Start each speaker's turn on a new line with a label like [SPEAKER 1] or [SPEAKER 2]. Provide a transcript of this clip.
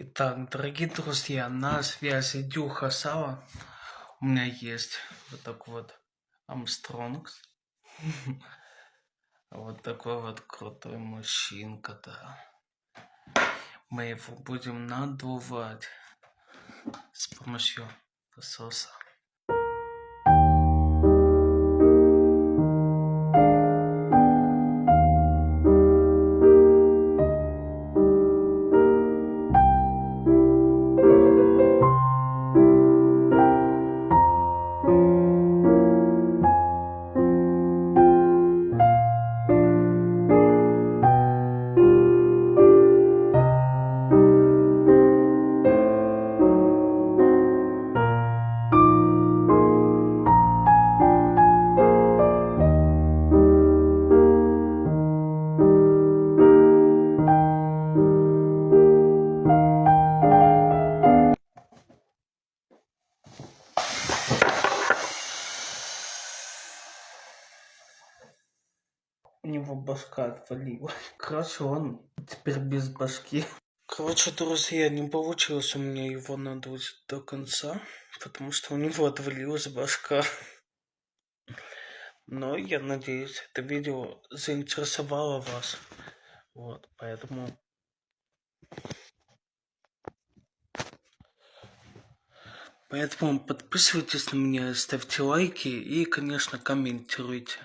[SPEAKER 1] Итак, дорогие друзья, на связи Дюха Сава. У меня есть вот такой вот Армстронгс. Вот такой вот крутой мужчинка, да. Мы его будем надувать с помощью насоса. У него башка отвалилась. Короче, он теперь без башки. Короче, друзья, не получилось у меня его надуть до конца, потому что у него отвалилась башка. Но я надеюсь, это видео заинтересовало вас. Вот, поэтому подписывайтесь на меня, ставьте лайки и, конечно, комментируйте.